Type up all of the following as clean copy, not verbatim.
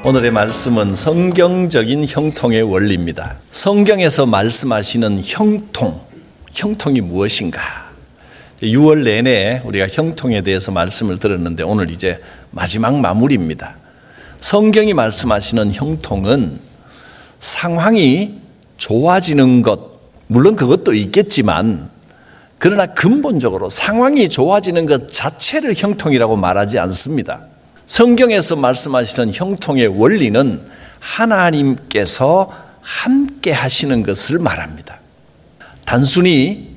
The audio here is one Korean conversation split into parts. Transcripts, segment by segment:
오늘의 말씀은 성경적인 형통의 원리입니다. 성경에서 말씀하시는 형통이 무엇인가? 6월 내내 우리가 형통에 대해서 말씀을 들었는데 오늘 이제 마지막 마무리입니다. 성경이 말씀하시는 형통은 상황이 좋아지는 것, 물론 그것도 있겠지만 그러나 근본적으로 상황이 좋아지는 것 자체를 형통이라고 말하지 않습니다. 성경에서 말씀하시는 형통의 원리는 하나님께서 함께 하시는 것을 말합니다. 단순히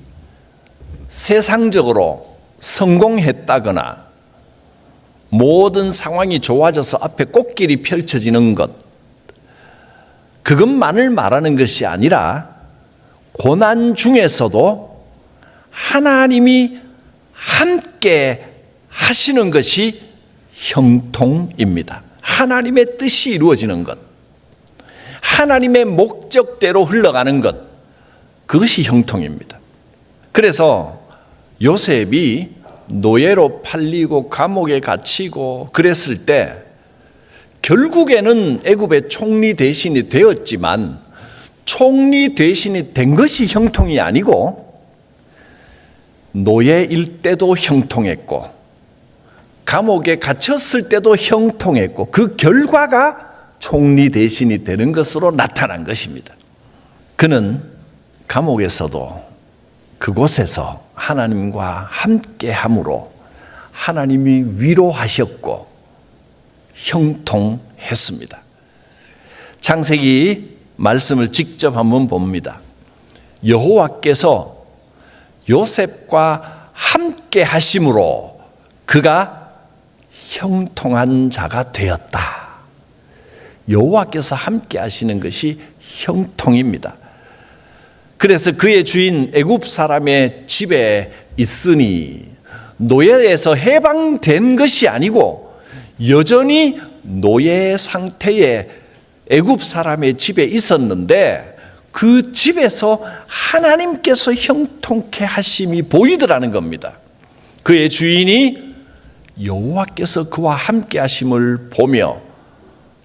세상적으로 성공했다거나 모든 상황이 좋아져서 앞에 꽃길이 펼쳐지는 것, 그것만을 말하는 것이 아니라 고난 중에서도 하나님이 함께 하시는 것이 형통입니다. 하나님의 뜻이 이루어지는 것, 하나님의 목적대로 흘러가는 것, 그것이 형통입니다. 그래서 요셉이 노예로 팔리고 감옥에 갇히고 그랬을 때 결국에는 애굽의 총리 대신이 되었지만 총리 대신이 된 것이 형통이 아니고 노예일 때도 형통했고 감옥에 갇혔을 때도 형통했고 그 결과가 총리 대신이 되는 것으로 나타난 것입니다. 그는 감옥에서도 그곳에서 하나님과 함께함으로 하나님이 위로하셨고 형통했습니다. 창세기 말씀을 직접 한번 봅니다. 여호와께서 요셉과 함께 하심으로 그가 형통한 자가 되었다. 여호와께서 함께 하시는 것이 형통입니다. 그래서 그의 주인 애굽 사람의 집에 있으니 노예에서 해방된 것이 아니고 여전히 노예 상태의 애굽 사람의 집에 있었는데 그 집에서 하나님께서 형통케 하심이 보이더라는 겁니다. 그의 주인이 여호와께서 그와 함께 하심을 보며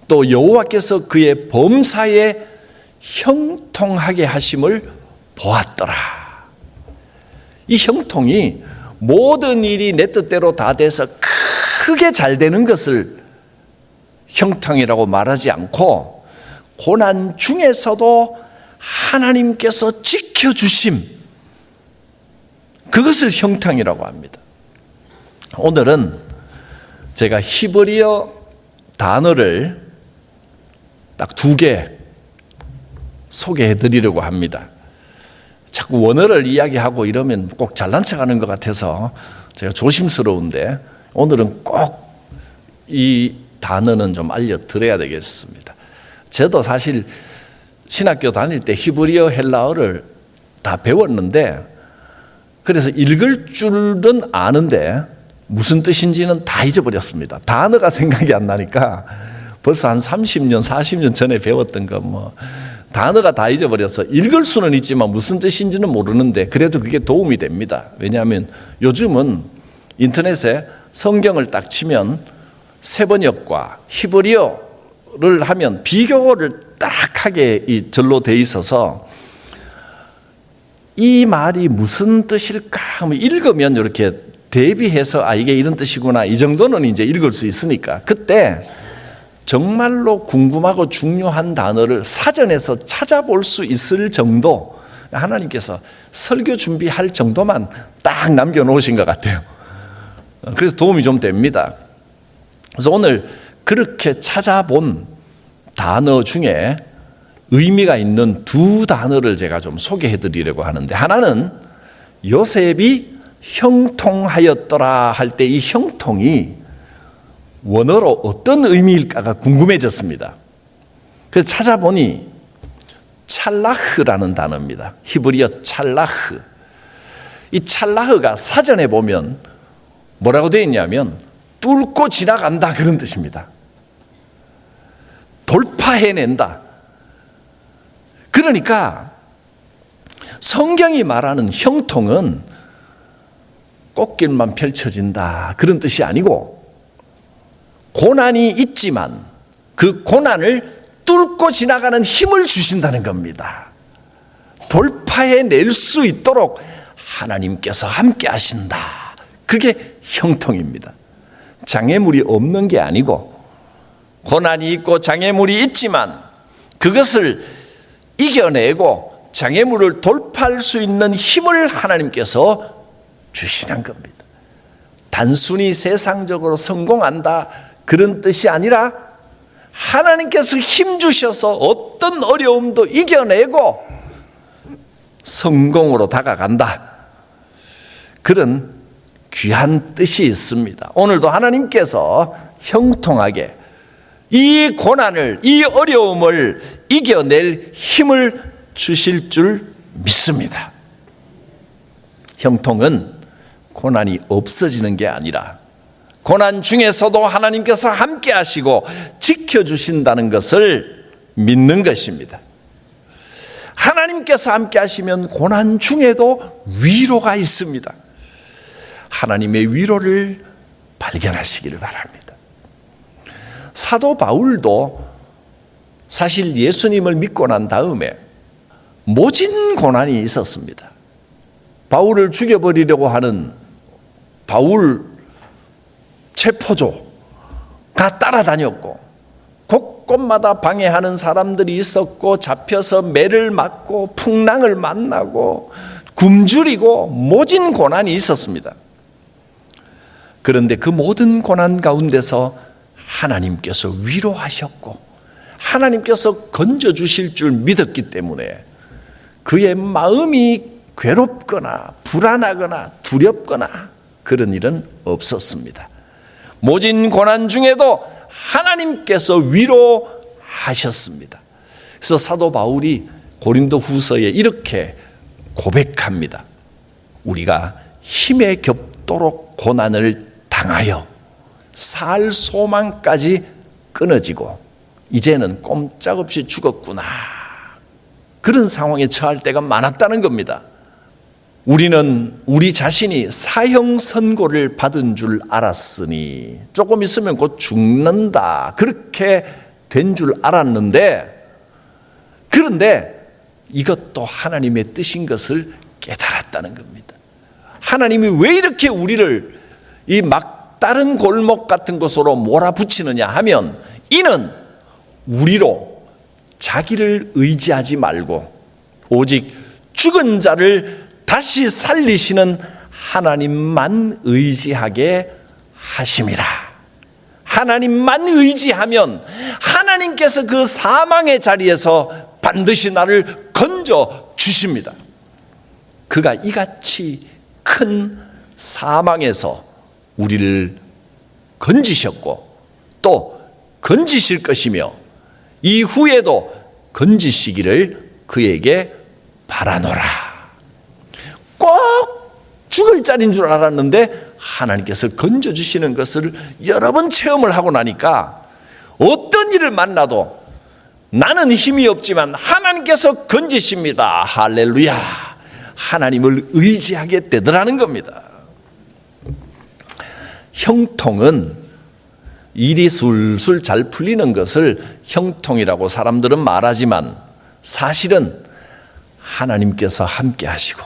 또 여호와께서 그의 범사에 형통하게 하심을 보았더라. 이 형통이 모든 일이 내 뜻대로 다 돼서 크게 잘 되는 것을 형통이라고 말하지 않고 고난 중에서도 하나님께서 지켜주심, 그것을 형통이라고 합니다. 오늘은 제가 히브리어 단어를 딱 2개 소개해 드리려고 합니다. 자꾸 원어를 이야기하고 이러면 꼭 잘난 척하는 것 같아서 제가 조심스러운데 오늘은 꼭 이 단어는 좀 알려드려야 되겠습니다. 저도 사실 신학교 다닐 때 히브리어 헬라어를 다 배웠는데 그래서 읽을 줄은 아는데 무슨 뜻인지는 다 잊어버렸습니다. 단어가 생각이 안 나니까 벌써 한 30년, 40년 전에 배웠던 거 단어가 다 잊어버려서 읽을 수는 있지만 무슨 뜻인지는 모르는데 그래도 그게 도움이 됩니다. 왜냐하면 요즘은 인터넷에 성경을 딱 치면 세번역과 히브리어를 하면 비교를 딱 하게 절로 돼 있어서 이 말이 무슨 뜻일까 하면 읽으면 이렇게 대비해서 이게 이런 뜻이구나 이 정도는 이제 읽을 수 있으니까 그때 정말로 궁금하고 중요한 단어를 사전에서 찾아볼 수 있을 정도 하나님께서 설교 준비할 정도만 딱 남겨놓으신 것 같아요. 그래서 도움이 좀 됩니다. 그래서 오늘 그렇게 찾아본 단어 중에 의미가 있는 2 단어를 제가 좀 소개해 드리려고 하는데 하나는 요셉이 형통하였더라 할 때 이 형통이 원어로 어떤 의미일까가 궁금해졌습니다. 그래서 찾아보니 찰라흐라는 단어입니다. 히브리어 찰라흐. 이 찰라흐가 사전에 보면 뭐라고 되어 있냐면 뚫고 지나간다 그런 뜻입니다. 돌파해낸다. 그러니까 성경이 말하는 형통은 꽃길만 펼쳐진다 그런 뜻이 아니고 고난이 있지만 그 고난을 뚫고 지나가는 힘을 주신다는 겁니다. 돌파해낼 수 있도록 하나님께서 함께 하신다. 그게 형통입니다. 장애물이 없는 게 아니고 고난이 있고 장애물이 있지만 그것을 이겨내고 장애물을 돌파할 수 있는 힘을 하나님께서 주시는 겁니다. 단순히 세상적으로 성공한다 그런 뜻이 아니라 하나님께서 힘 주셔서 어떤 어려움도 이겨내고 성공으로 다가간다. 그런 귀한 뜻이 있습니다. 오늘도 하나님께서 형통하게 이 고난을, 이 어려움을 이겨낼 힘을 주실 줄 믿습니다. 형통은 고난이 없어지는 게 아니라 고난 중에서도 하나님께서 함께 하시고 지켜주신다는 것을 믿는 것입니다. 하나님께서 함께 하시면 고난 중에도 위로가 있습니다. 하나님의 위로를 발견하시기를 바랍니다. 사도 바울도 사실 예수님을 믿고 난 다음에 모진 고난이 있었습니다. 바울을 죽여버리려고 하는 바울 체포조가 따라다녔고 곳곳마다 방해하는 사람들이 있었고 잡혀서 매를 맞고 풍랑을 만나고 굶주리고 모진 고난이 있었습니다. 그런데 그 모든 고난 가운데서 하나님께서 위로하셨고 하나님께서 건져주실 줄 믿었기 때문에 그의 마음이 괴롭거나 불안하거나 두렵거나 그런 일은 없었습니다. 모진 고난 중에도 하나님께서 위로하셨습니다. 그래서 사도 바울이 고린도 후서에 이렇게 고백합니다. 우리가 힘에 겹도록 고난을 당하여 살 소망까지 끊어지고 이제는 꼼짝없이 죽었구나. 그런 상황에 처할 때가 많았다는 겁니다. 우리는 우리 자신이 사형 선고를 받은 줄 알았으니 조금 있으면 곧 죽는다. 그렇게 된 줄 알았는데 그런데 이것도 하나님의 뜻인 것을 깨달았다는 겁니다. 하나님이 왜 이렇게 우리를 이 막다른 골목 같은 곳으로 몰아붙이느냐 하면 이는 우리로 자기를 의지하지 말고 오직 죽은 자를 다시 살리시는 하나님만 의지하게 하심이라. 하나님만 의지하면 하나님께서 그 사망의 자리에서 반드시 나를 건져 주십니다. 그가 이같이 큰 사망에서 우리를 건지셨고 또 건지실 것이며 이후에도 건지시기를 그에게 바라노라. 꼭 죽을 자리인 줄 알았는데 하나님께서 건져주시는 것을 여러 번 체험을 하고 나니까 어떤 일을 만나도 나는 힘이 없지만 하나님께서 건지십니다. 할렐루야. 하나님을 의지하게 되더라는 겁니다. 형통은 일이 술술 잘 풀리는 것을 형통이라고 사람들은 말하지만 사실은 하나님께서 함께 하시고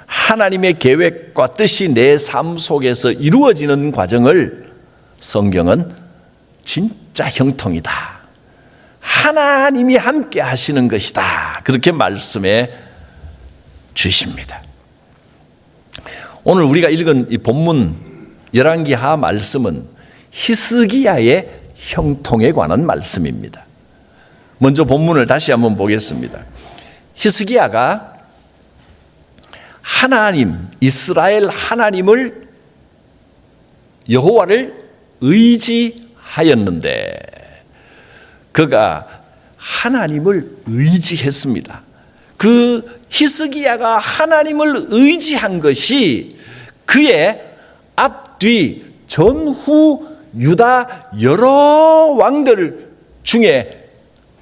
하나님의 계획과 뜻이 내 삶 속에서 이루어지는 과정을 성경은 진짜 형통이다. 하나님이 함께 하시는 것이다. 그렇게 말씀해 주십니다. 오늘 우리가 읽은 이 본문 열왕기하 말씀은 히스기야의 형통에 관한 말씀입니다. 먼저 본문을 다시 한번 보겠습니다. 히스기야가 하나님, 이스라엘 하나님을 여호와를 의지하였는데 그가 하나님을 의지했습니다. 그 히스기야가 하나님을 의지한 것이 그의 앞뒤 전후 유다 여러 왕들 중에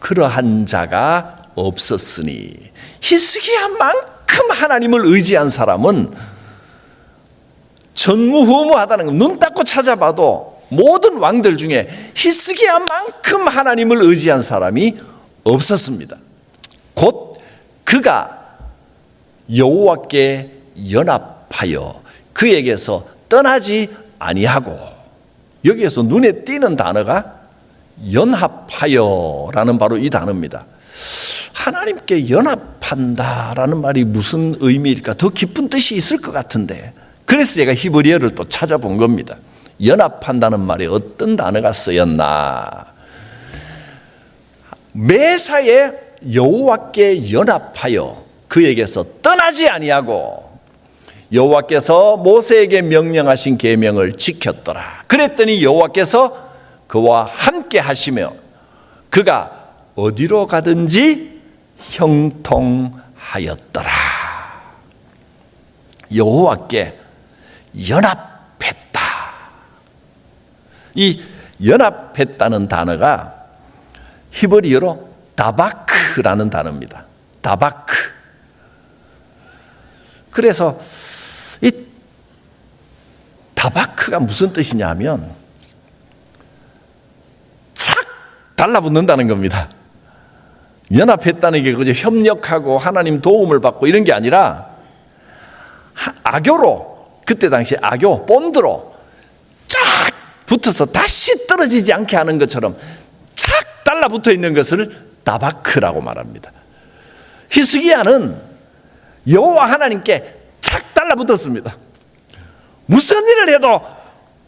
그러한 자가 없었으니 히스기야만큼 하나님을 의지한 사람은 전무후무하다는 것, 눈 닦고 찾아봐도 모든 왕들 중에 히스기야만큼 하나님을 의지한 사람이 없었습니다. 곧 그가 여호와께 연합하여 그에게서 떠나지 아니하고, 여기에서 눈에 띄는 단어가 연합하여라는 바로 이 단어입니다. 하나님께 연합한다라는 말이 무슨 의미일까? 더 깊은 뜻이 있을 것 같은데, 그래서 제가 히브리어를 또 찾아본 겁니다. 연합한다는 말에 어떤 단어가 쓰였나? 매사에 여호와께 연합하여 그에게서 떠나지 아니하고 여호와께서 모세에게 명령하신 계명을 지켰더라. 그랬더니 여호와께서 그와 함께 하시며 그가 어디로 가든지 형통하였더라. 여호와께 연합했다. 이 연합했다는 단어가 히브리어로 다바크라는 단어입니다. 다바크. 그래서 이 다바크가 무슨 뜻이냐 하면 착 달라붙는다는 겁니다. 연합했다는 게 그저 협력하고 하나님 도움을 받고 이런 게 아니라 악교로, 그때 당시 악교, 본드로 쫙 붙어서 다시 떨어지지 않게 하는 것처럼 착 달라붙어 있는 것을 다바크라고 말합니다. 히스기야는 여호와 하나님께 착 달라붙었습니다. 무슨 일을 해도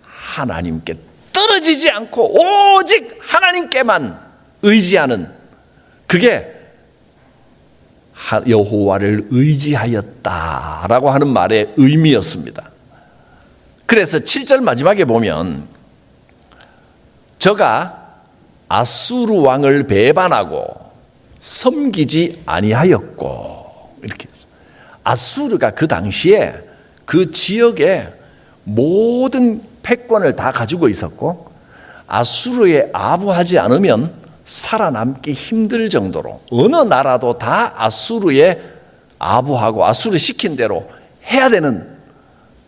하나님께 떨어지지 않고 오직 하나님께만 의지하는, 그게 여호와를 의지하였다라고 하는 말의 의미였습니다. 그래서 7절 마지막에 보면 저가 아수르 왕을 배반하고 섬기지 아니하였고, 이렇게 아수르가 그 당시에 그 지역에 모든 패권을 다 가지고 있었고 아수르에 아부하지 않으면 살아남기 힘들 정도로 어느 나라도 다 아수르에 아부하고 아수르 시킨 대로 해야 되는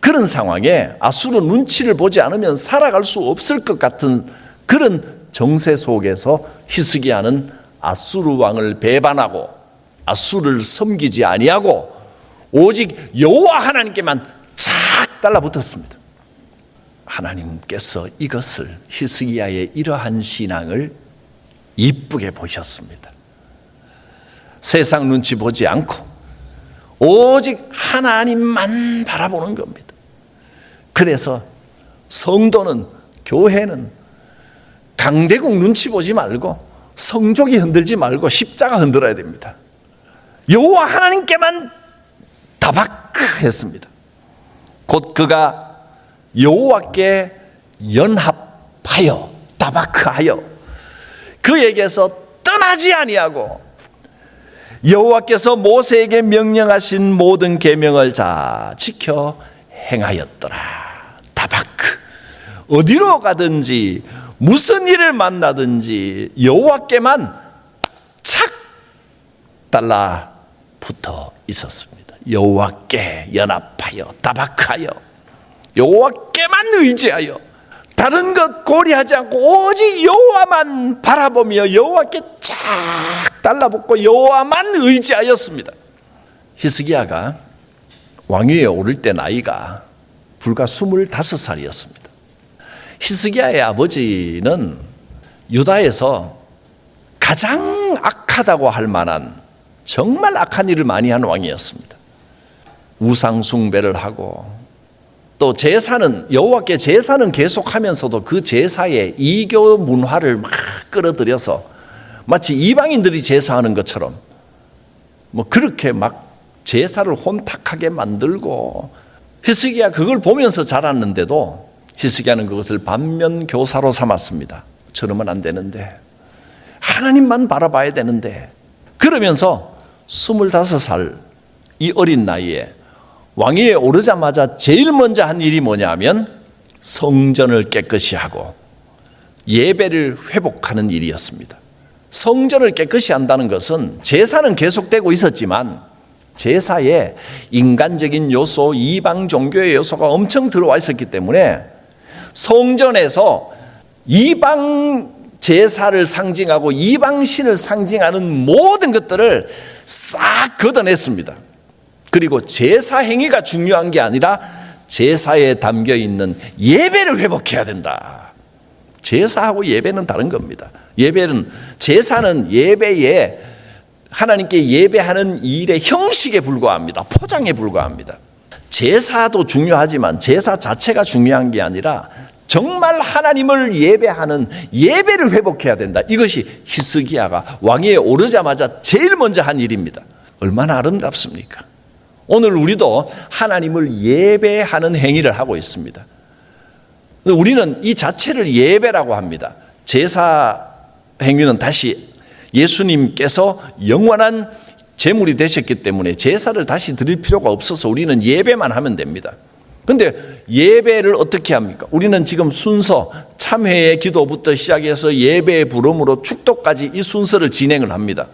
그런 상황에 아수르 눈치를 보지 않으면 살아갈 수 없을 것 같은 그런 정세 속에서 히스기야는 아수르 왕을 배반하고 아수르를 섬기지 아니하고 오직 여호와 하나님께만 착 달라붙었습니다. 하나님께서 이것을, 히스기야의 이러한 신앙을 이쁘게 보셨습니다. 세상 눈치 보지 않고 오직 하나님만 바라보는 겁니다. 그래서 성도는, 교회는 강대국 눈치 보지 말고 성족이 흔들지 말고 십자가 흔들어야 됩니다. 여호와 하나님께만 다박했습니다. 곧 그가 여호와께 연합하여, 다박하여 그에게서 떠나지 아니하고 여호와께서 모세에게 명령하신 모든 계명을 다 지켜 행하였더라. 다바크. 어디로 가든지 무슨 일을 만나든지 여호와께만 착 달라붙어 있었습니다. 여호와께 연합하여, 다박하여, 여호와께만 의지하여 다른 것 고려하지 않고 오직 여호와만 바라보며 여호와께 쫙 달라붙고 여호와만 의지하였습니다. 히스기야가 왕위에 오를 때 나이가 불과 25살이었습니다. 히스기야의 아버지는 유다에서 가장 악하다고 할 만한 정말 악한 일을 많이 한 왕이었습니다. 우상 숭배를 하고 또 제사는, 여호와께 제사는 계속하면서도 그 제사에 이교 문화를 막 끌어들여서 마치 이방인들이 제사하는 것처럼 뭐 그렇게 막 제사를 혼탁하게 만들고, 히스기야 그걸 보면서 자랐는데도 히스기야는 그것을 반면교사로 삼았습니다. 저러면 안 되는데, 하나님만 바라봐야 되는데, 그러면서 25살 이 어린 나이에 왕위에 오르자마자 제일 먼저 한 일이 뭐냐면 성전을 깨끗이 하고 예배를 회복하는 일이었습니다. 성전을 깨끗이 한다는 것은 제사는 계속되고 있었지만 제사에 인간적인 요소, 이방 종교의 요소가 엄청 들어와 있었기 때문에 성전에서 이방 제사를 상징하고 이방신을 상징하는 모든 것들을 싹 걷어냈습니다. 그리고 제사 행위가 중요한 게 아니라 제사에 담겨 있는 예배를 회복해야 된다. 제사하고 예배는 다른 겁니다. 제사는 예배에 하나님께 예배하는 일의 형식에 불과합니다. 포장에 불과합니다. 제사도 중요하지만 제사 자체가 중요한 게 아니라 정말 하나님을 예배하는 예배를 회복해야 된다. 이것이 히스기야가 왕위에 오르자마자 제일 먼저 한 일입니다. 얼마나 아름답습니까? 오늘 우리도 하나님을 예배하는 행위를 하고 있습니다. 우리는 이 자체를 예배라고 합니다. 제사 행위는 다시 예수님께서 영원한 제물이 되셨기 때문에 제사를 다시 드릴 필요가 없어서 우리는 예배만 하면 됩니다. 그런데 예배를 어떻게 합니까? 우리는 지금 순서, 참회의 기도부터 시작해서 예배의 부름으로 축도까지 이 순서를 진행을 합니다.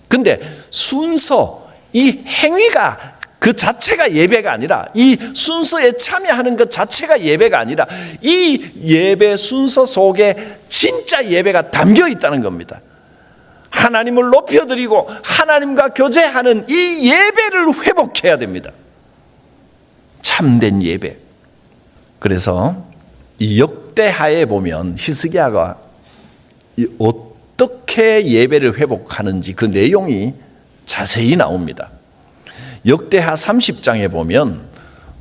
그런데 순서, 이 행위가 그 자체가 예배가 아니라, 이 순서에 참여하는 것 자체가 예배가 아니라 이 예배 순서 속에 진짜 예배가 담겨 있다는 겁니다. 하나님을 높여드리고 하나님과 교제하는 이 예배를 회복해야 됩니다. 참된 예배. 그래서 이 역대하에 보면 히스기야가 어떻게 예배를 회복하는지 그 내용이 자세히 나옵니다. 역대하 30장에 보면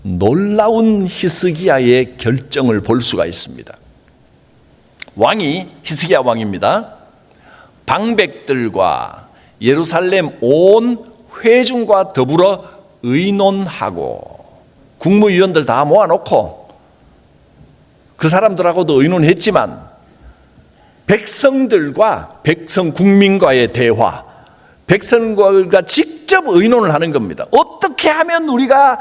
놀라운 히스기야의 결정을 볼 수가 있습니다. 왕이 히스기야 왕입니다. 방백들과 예루살렘 온 회중과 더불어 의논하고 국무위원들 다 모아놓고 그 사람들하고도 의논했지만 백성들과 국민과의 대화, 백성들과 직접 의논을 하는 겁니다. 어떻게 하면 우리가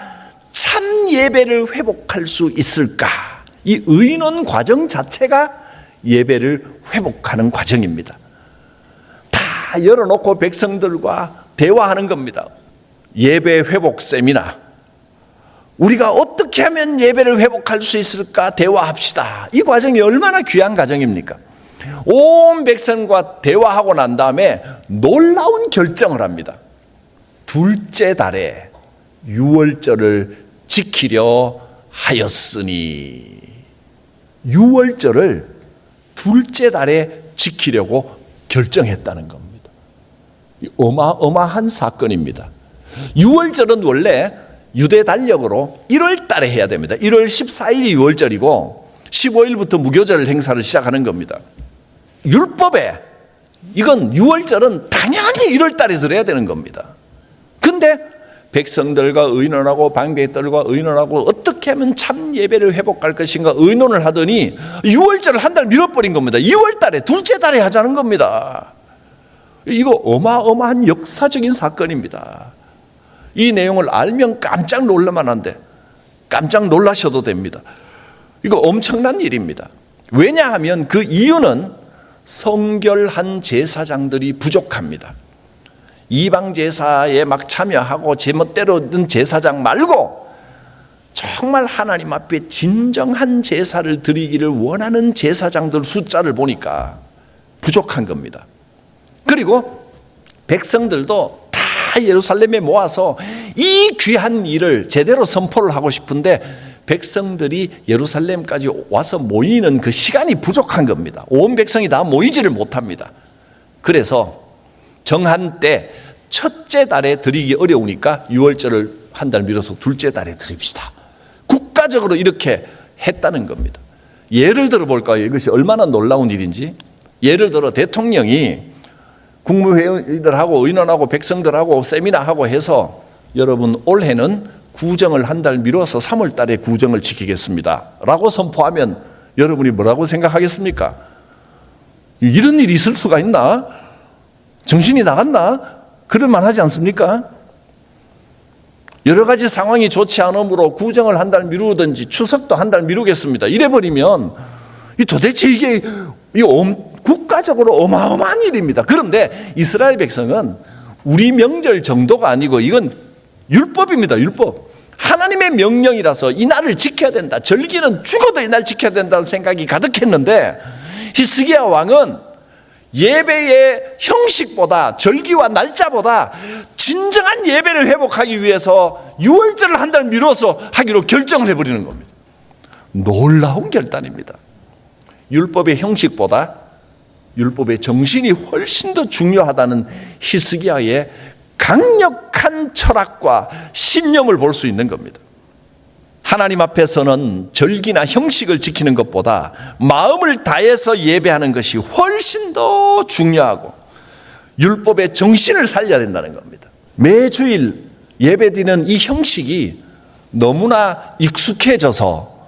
참 예배를 회복할 수 있을까? 이 의논 과정 자체가 예배를 회복하는 과정입니다. 다 열어놓고 백성들과 대화하는 겁니다. 예배 회복 세미나. 우리가 어떻게 하면 예배를 회복할 수 있을까? 대화합시다. 이 과정이 얼마나 귀한 과정입니까? 온 백성과 대화하고 난 다음에 놀라운 결정을 합니다. 둘째 달에 유월절을 지키려 하였으니. 유월절을 둘째 달에 지키려고 결정했다는 겁니다. 어마어마한 사건입니다. 유월절은 원래 유대 달력으로 1월 달에 해야 됩니다. 1월 14일이 유월절이고 15일부터 무교절 행사를 시작하는 겁니다. 율법에 이건 유월절은 당연히 1월 달에 들어야 되는 겁니다. 근데 백성들과 의논하고 방백들과 의논하고 어떻게 하면 참 예배를 회복할 것인가 의논을 하더니 유월절을 한 달 미뤄버린 겁니다. 2월 달에 둘째 달에 하자는 겁니다. 이거 어마어마한 역사적인 사건입니다. 이 내용을 알면 깜짝 놀라만 한데 깜짝 놀라셔도 됩니다. 이거 엄청난 일입니다. 왜냐하면 그 이유는 성결한 제사장들이 부족합니다. 이방 제사에 막 참여하고 제멋대로는 제사장 말고 정말 하나님 앞에 진정한 제사를 드리기를 원하는 제사장들 숫자를 보니까 부족한 겁니다. 그리고 백성들도 다 예루살렘에 모아서 이 귀한 일을 제대로 선포를 하고 싶은데 백성들이 예루살렘까지 와서 모이는 그 시간이 부족한 겁니다. 온 백성이 다 모이지를 못합니다. 그래서 정한 때 첫째 달에 드리기 어려우니까 유월절을 한 달 미뤄서 둘째 달에 드립시다. 국가적으로 이렇게 했다는 겁니다. 예를 들어 볼까요? 이것이 얼마나 놀라운 일인지. 예를 들어 대통령이 국무회의들하고 의논하고 백성들하고 세미나하고 해서 여러분 올해는 구정을 한 달 미뤄서 3월 달에 구정을 지키겠습니다 라고 선포하면 여러분이 뭐라고 생각하겠습니까? 이런 일이 있을 수가 있나? 정신이 나갔나? 그럴만 하지 않습니까? 여러 가지 상황이 좋지 않으므로 구정을 한 달 미루든지 추석도 한 달 미루겠습니다 이래버리면 도대체 이게 국가적으로 어마어마한 일입니다. 그런데 이스라엘 백성은 우리 명절 정도가 아니고 이건 율법입니다. 율법. 하나님의 명령이라서 이 날을 지켜야 된다. 절기는 죽어도 이 날 지켜야 된다는 생각이 가득했는데 히스기야 왕은 예배의 형식보다 절기와 날짜보다 진정한 예배를 회복하기 위해서 유월절을 한 달 미뤄서 하기로 결정을 해버리는 겁니다. 놀라운 결단입니다. 율법의 형식보다 율법의 정신이 훨씬 더 중요하다는 히스기야의 강력한 철학과 신념을 볼 수 있는 겁니다. 하나님 앞에서는 절기나 형식을 지키는 것보다 마음을 다해서 예배하는 것이 훨씬 더 중요하고 율법의 정신을 살려야 된다는 겁니다. 매주일 예배드리는 이 형식이 너무나 익숙해져서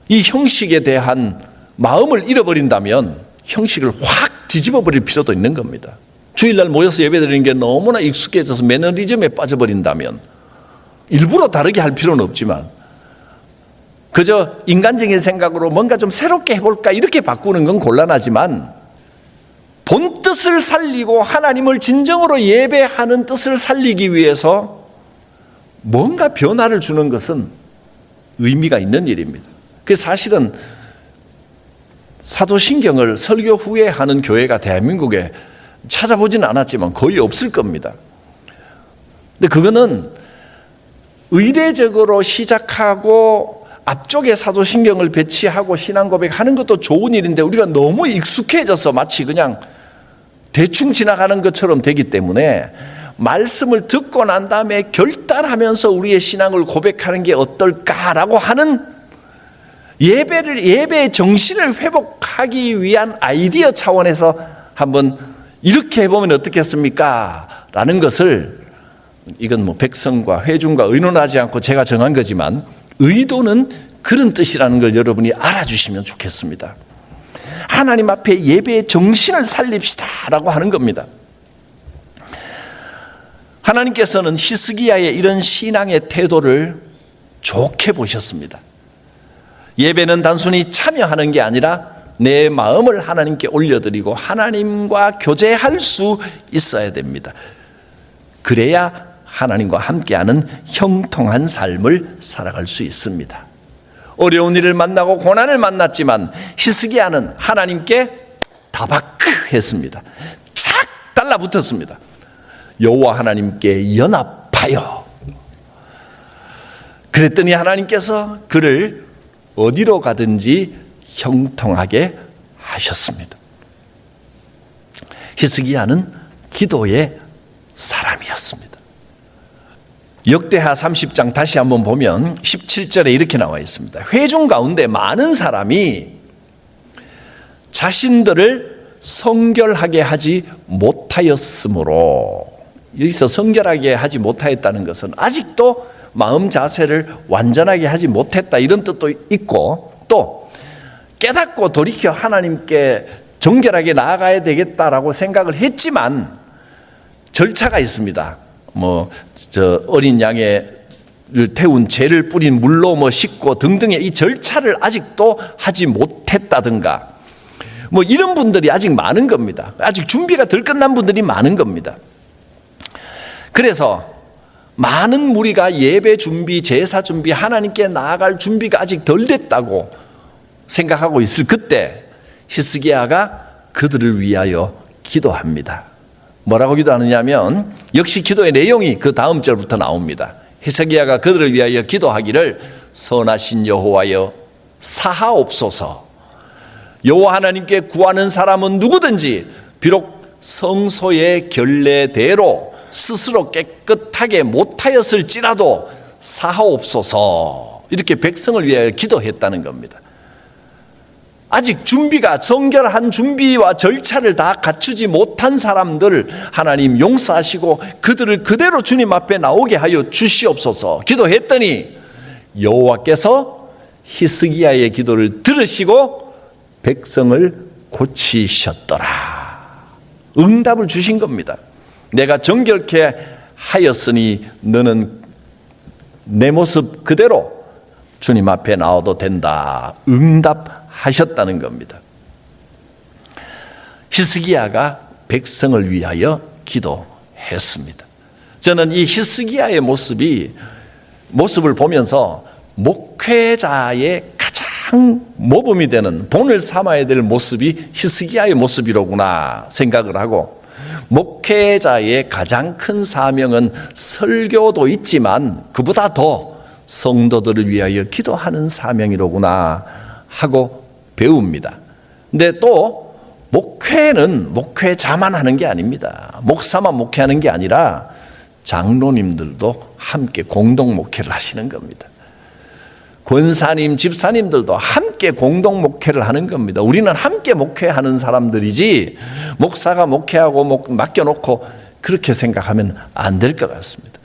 이 형식에 대한 마음을 잃어버린다면 형식을 확 뒤집어 버릴 필요도 있는 겁니다. 주일날 모여서 예배드리는 게 너무나 익숙해져서 매너리즘에 빠져버린다면 일부러 다르게 할 필요는 없지만 그저 인간적인 생각으로 뭔가 좀 새롭게 해볼까 이렇게 바꾸는 건 곤란하지만 본 뜻을 살리고 하나님을 진정으로 예배하는 뜻을 살리기 위해서 뭔가 변화를 주는 것은 의미가 있는 일입니다. 그래서 사실은 사도신경을 설교 후에 하는 교회가 대한민국에 찾아보지는 않았지만 거의 없을 겁니다. 근데 그거는 의례적으로 시작하고 앞쪽에 사도신경을 배치하고 신앙 고백하는 것도 좋은 일인데 우리가 너무 익숙해져서 마치 그냥 대충 지나가는 것처럼 되기 때문에 말씀을 듣고 난 다음에 결단하면서 우리의 신앙을 고백하는 게 어떨까라고 하는 예배의 정신을 회복하기 위한 아이디어 차원에서 한번 이렇게 해보면 어떻겠습니까? 라는 것을 이건 뭐 백성과 회중과 의논하지 않고 제가 정한 거지만 의도는 그런 뜻이라는 걸 여러분이 알아주시면 좋겠습니다. 하나님 앞에 예배의 정신을 살립시다 라고 하는 겁니다. 하나님께서는 히스기야의 이런 신앙의 태도를 좋게 보셨습니다. 예배는 단순히 참여하는 게 아니라 내 마음을 하나님께 올려드리고 하나님과 교제할 수 있어야 됩니다. 그래야 하나님과 함께하는 형통한 삶을 살아갈 수 있습니다. 어려운 일을 만나고 고난을 만났지만 히스기야는 하나님께 다박했습니다. 착 달라붙었습니다. 여호와 하나님께 연합하여. 그랬더니 하나님께서 그를 어디로 가든지 형통하게 하셨습니다. 히스기야는 기도의 사람이었습니다. 역대하 30장 다시 한번 보면 17절에 이렇게 나와 있습니다. 회중 가운데 많은 사람이 자신들을 성결하게 하지 못하였으므로, 여기서 성결하게 하지 못하였다는 것은 아직도 마음 자세를 완전하게 하지 못했다 이런 뜻도 있고, 또 깨닫고 돌이켜 하나님께 정결하게 나아가야 되겠다라고 생각을 했지만 절차가 있습니다. 어린 양을 태운 재를 뿌린 물로 씻고 등등의 이 절차를 아직도 하지 못했다든가 이런 분들이 아직 많은 겁니다. 아직 준비가 덜 끝난 분들이 많은 겁니다. 그래서 많은 무리가 예배 준비, 제사 준비, 하나님께 나아갈 준비가 아직 덜 됐다고 생각하고 있을 그때 히스기야가 그들을 위하여 기도합니다. 뭐라고 기도하느냐면 역시 기도의 내용이 그 다음 절부터 나옵니다. 히스기야가 그들을 위하여 기도하기를 선하신 여호와여 사하옵소서. 여호와 하나님께 구하는 사람은 누구든지 비록 성소의 결례대로 스스로 깨끗하게 못하였을지라도 사하옵소서. 이렇게 백성을 위하여 기도했다는 겁니다. 아직 준비가 성결한 준비와 절차를 다 갖추지 못한 사람들 하나님 용서하시고 그들을 그대로 주님 앞에 나오게 하여 주시옵소서. 기도했더니 여호와께서 히스기야의 기도를 들으시고 백성을 고치셨더라. 응답을 주신 겁니다. 내가 정결케 하였으니 너는 내 모습 그대로 주님 앞에 나와도 된다. 응답하셨다는 겁니다. 히스기야가 백성을 위하여 기도했습니다. 저는 이 히스기야의 모습이 모습을 보면서 목회자의 가장 모범이 되는 본을 삼아야 될 모습이 히스기야의 모습이로구나 생각을 하고, 목회자의 가장 큰 사명은 설교도 있지만 그보다 더 성도들을 위하여 기도하는 사명이로구나 하고 배웁니다. 근데 또 목회는 목회자만 하는 게 아닙니다. 목사만 목회하는 게 아니라 장로님들도 함께 공동 목회를 하시는 겁니다. 권사님, 집사님들도 함께 공동 목회를 하는 겁니다. 우리는 함께 목회하는 사람들이지 목사가 목회하고 맡겨놓고 그렇게 생각하면 안 될 것 같습니다.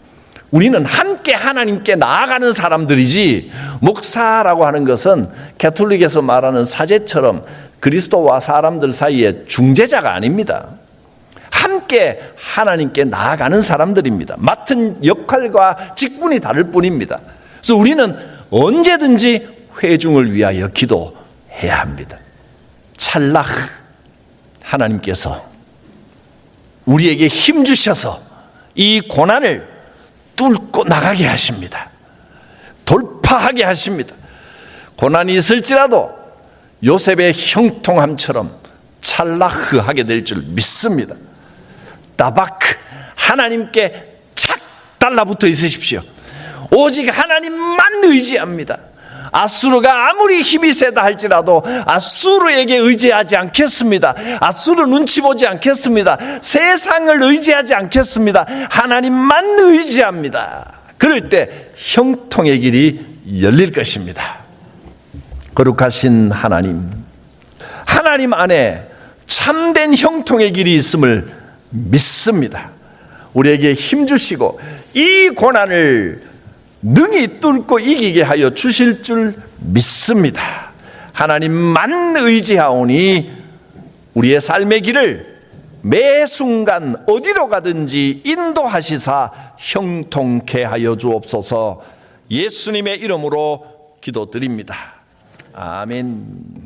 우리는 함께 하나님께 나아가는 사람들이지, 목사라고 하는 것은 가톨릭에서 말하는 사제처럼 그리스도와 사람들 사이에 중재자가 아닙니다. 함께 하나님께 나아가는 사람들입니다. 맡은 역할과 직분이 다를 뿐입니다. 그래서 우리는 언제든지 회중을 위하여 기도해야 합니다. 찰나 하나님께서 우리에게 힘 주셔서 이 고난을 뚫고 나가게 하십니다. 돌파하게 하십니다. 고난이 있을지라도 요셉의 형통함처럼 찰나흐하게 될 줄 믿습니다. 따바크, 하나님께 착 달라붙어 있으십시오. 오직 하나님만 의지합니다. 아수르가 아무리 힘이 세다 할지라도 아수르에게 의지하지 않겠습니다. 아수르 눈치 보지 않겠습니다. 세상을 의지하지 않겠습니다. 하나님만 의지합니다. 그럴 때 형통의 길이 열릴 것입니다. 거룩하신 하나님, 하나님 안에 참된 형통의 길이 있음을 믿습니다. 우리에게 힘 주시고 이 고난을 능히 뚫고 이기게 하여 주실 줄 믿습니다. 하나님만 의지하오니 우리의 삶의 길을 매 순간 어디로 가든지 인도하시사 형통케 하여 주옵소서. 예수님의 이름으로 기도드립니다. 아멘.